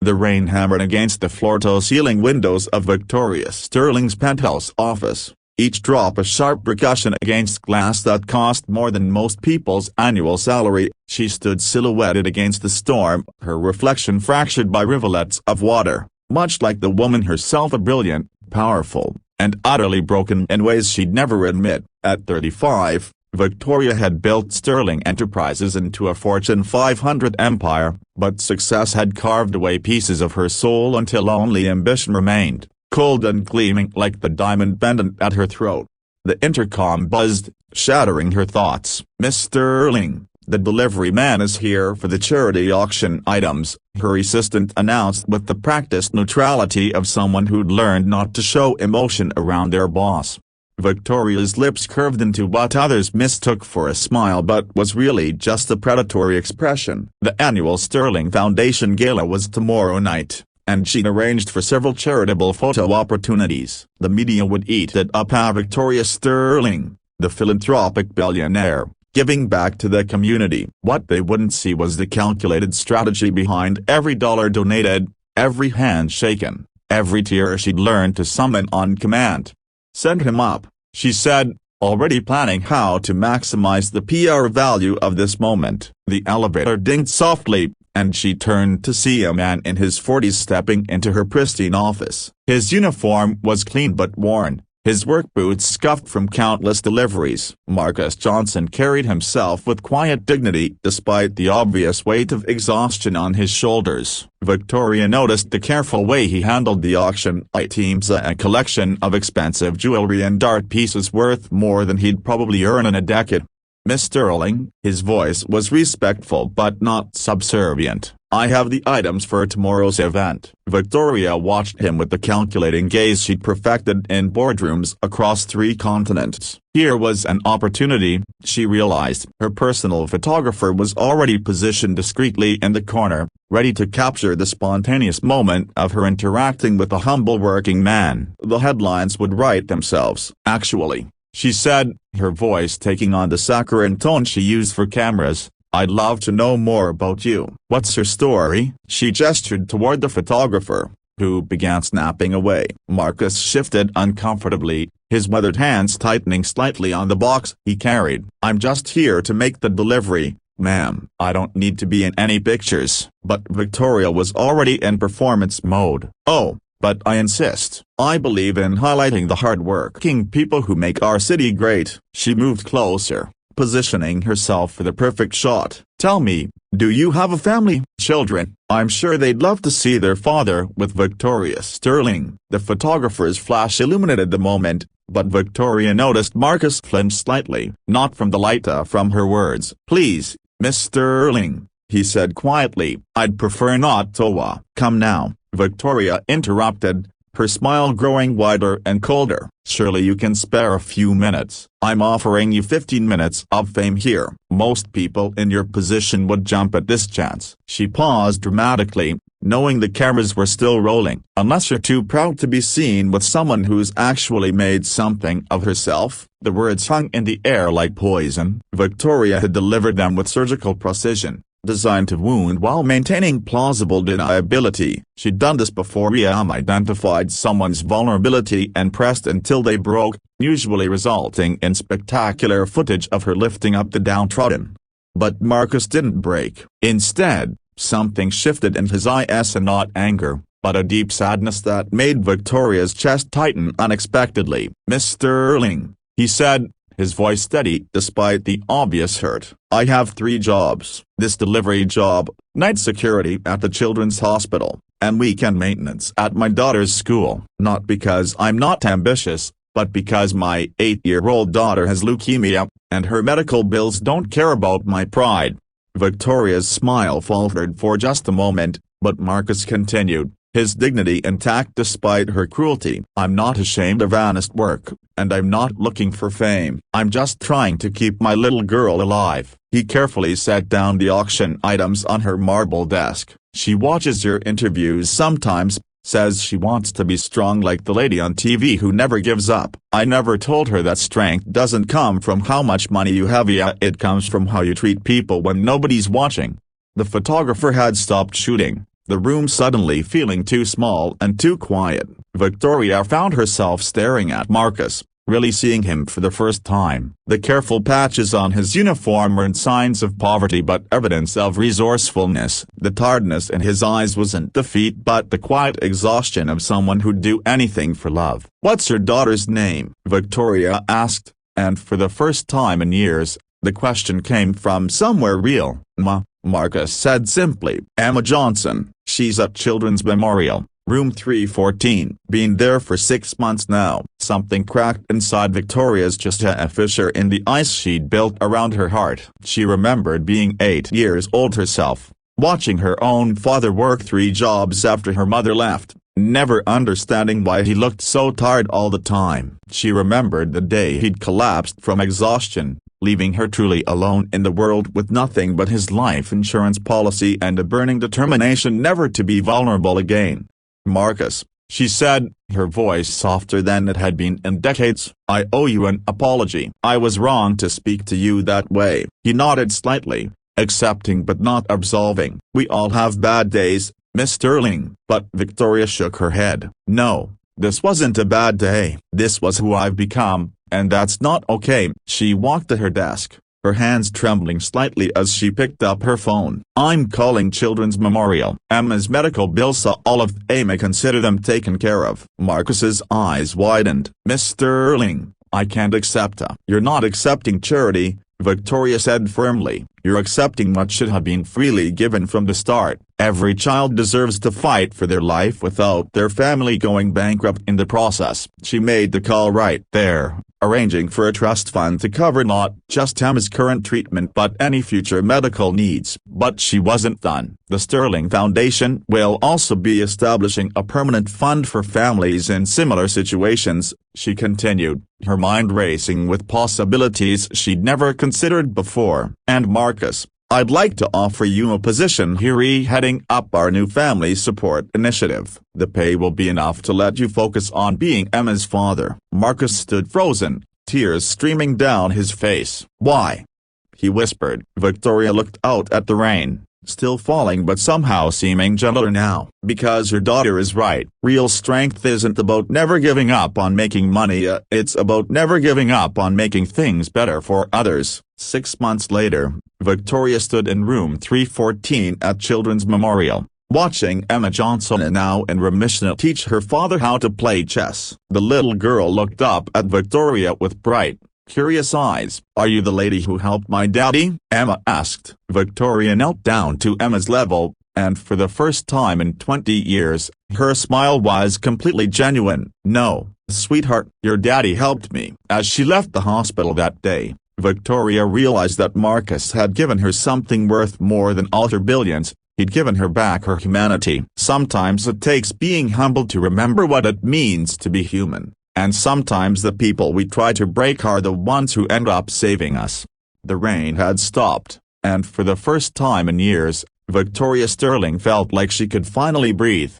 The rain hammered against the floor-to-ceiling windows of Victoria Sterling's penthouse office, each drop a sharp percussion against glass that cost more than most people's annual salary. She stood silhouetted against the storm, her reflection fractured by rivulets of water, much like the woman herself, a brilliant, powerful, and utterly broken in ways she'd never admit. At 35, Victoria had built Sterling Enterprises into a Fortune 500 empire, but success had carved away pieces of her soul until only ambition remained, cold and gleaming like the diamond pendant at her throat. The intercom buzzed, shattering her thoughts. "Miss Sterling, the delivery man is here for the charity auction items," her assistant announced with the practiced neutrality of someone who'd learned not to show emotion around their boss. Victoria's lips curved into what others mistook for a smile but was really just a predatory expression. The annual Sterling Foundation Gala was tomorrow night, and she'd arranged for several charitable photo opportunities. The media would eat it up how Victoria Sterling, the philanthropic billionaire, giving back to the community. What they wouldn't see was the calculated strategy behind every dollar donated, every hand shaken, every tear she'd learned to summon on command. "Send him up," she said, already planning how to maximize the PR value of this moment. The elevator dinged softly, and she turned to see a man in his 40s stepping into her pristine office. His uniform was clean but worn, his work boots scuffed from countless deliveries. Marcus Johnson carried himself with quiet dignity despite the obvious weight of exhaustion on his shoulders. Victoria noticed the careful way he handled the auction items, a collection of expensive jewelry and art pieces worth more than he'd probably earn in a decade. "Miss Sterling," his voice was respectful but not subservient, "I have the items for tomorrow's event." Victoria watched him with the calculating gaze she'd perfected in boardrooms across 3 continents. Here was an opportunity, she realized. Her personal photographer was already positioned discreetly in the corner, ready to capture the spontaneous moment of her interacting with a humble working man. The headlines would write themselves. "Actually," she said, her voice taking on the saccharine tone she used for cameras, "I'd love to know more about you." "What's your story?" She gestured toward the photographer, who began snapping away. Marcus shifted uncomfortably, his weathered hands tightening slightly on the box he carried. "I'm just here to make the delivery, ma'am. I don't need to be in any pictures." But Victoria was already in performance mode. "Oh, but I insist. I believe in highlighting the hard-working people who make our city great." She moved closer, positioning herself for the perfect shot. "Tell me, do you have a family, children? I'm sure they'd love to see their father with Victoria Sterling." The photographer's flash illuminated the moment, but Victoria noticed Marcus flinched slightly, not from the light, from her words. "Please, Miss Sterling," he said quietly, "I'd prefer not to." "Come now," Victoria interrupted, her smile growing wider and colder. "Surely you can spare a few minutes. I'm offering you 15 minutes of fame here. Most people in your position would jump at this chance." She paused dramatically, knowing the cameras were still rolling. "Unless you're too proud to be seen with someone who's actually made something of herself." The words hung in the air like poison. Victoria had delivered them with surgical precision, designed to wound while maintaining plausible deniability. She'd done this before. Identified someone's vulnerability and pressed until they broke, usually resulting in spectacular footage of her lifting up the downtrodden. But Marcus didn't break. Instead, something shifted in his eyes, and not anger, but a deep sadness that made Victoria's chest tighten unexpectedly. "Miss Sterling," he said, his voice steady despite the obvious hurt, "I have 3 jobs. This delivery job, night security at the children's hospital, and weekend maintenance at my daughter's school. Not because I'm not ambitious, but because my 8-year-old daughter has leukemia, and her medical bills don't care about my pride." Victoria's smile faltered for just a moment, but Marcus continued, his dignity intact despite her cruelty. "I'm not ashamed of honest work, and I'm not looking for fame. I'm just trying to keep my little girl alive." He carefully set down the auction items on her marble desk. "She watches your interviews sometimes, says she wants to be strong like the lady on TV who never gives up. I never told her that strength doesn't come from how much money you have, it comes from how you treat people when nobody's watching." The photographer had stopped shooting, the room suddenly feeling too small and too quiet. Victoria found herself staring at Marcus, really seeing him for the first time. The careful patches on his uniform weren't signs of poverty but evidence of resourcefulness. The tiredness in his eyes wasn't defeat but the quiet exhaustion of someone who'd do anything for love. "What's your daughter's name?" Victoria asked, and for the first time in years, the question came from somewhere real. Marcus said simply. "Emma Johnson. She's at Children's Memorial, room 314. Been there for 6 months now." Something cracked inside Victoria's chest, a fissure in the ice she'd built around her heart. She remembered being 8 years old herself, watching her own father work 3 jobs after her mother left, never understanding why he looked so tired all the time. She remembered the day he'd collapsed from exhaustion, leaving her truly alone in the world with nothing but his life insurance policy and a burning determination never to be vulnerable again. "Marcus," she said, her voice softer than it had been in decades, "I owe you an apology. I was wrong to speak to you that way." He nodded slightly, accepting but not absolving. "We all have bad days, Miss Sterling." But Victoria shook her head. "No, this wasn't a bad day. This was who I've become, and that's not okay." She walked to her desk, her hands trembling slightly as she picked up her phone. "I'm calling Children's Memorial. Emma's medical bills all of Emma, consider them taken care of." Marcus's eyes widened. "Miss Sterling, I can't accept You're not accepting charity," Victoria said firmly. "You're accepting what should have been freely given from the start. Every child deserves to fight for their life without their family going bankrupt in the process." She made the call right there, arranging for a trust fund to cover not just Emma's current treatment but any future medical needs. But she wasn't done. The Sterling Foundation will also be establishing a permanent fund for families in similar situations, she continued, her mind racing with possibilities she'd never considered before. "And Marcus, I'd like to offer you a position here heading up our new family support initiative. The pay will be enough to let you focus on being Emma's father." Marcus stood frozen, tears streaming down his face. "Why?" he whispered. Victoria looked out at the rain, still falling but somehow seeming gentler now. "Because your daughter is right. Real strength isn't about never giving up on making money, it's about never giving up on making things better for others." 6 months later, Victoria stood in room 314 at Children's Memorial, watching Emma Johnson, now in remission, teach her father how to play chess. The little girl looked up at Victoria with bright, curious eyes. "Are you the lady who helped my daddy?" Emma asked. Victoria knelt down to Emma's level, and for the first time in 20 years, her smile was completely genuine. "No, sweetheart, your daddy helped me." As she left the hospital that day, Victoria realized that Marcus had given her something worth more than all her billions. He'd given her back her humanity. Sometimes it takes being humble to remember what it means to be human, and sometimes the people we try to break are the ones who end up saving us. The rain had stopped, and for the first time in years, Victoria Sterling felt like she could finally breathe.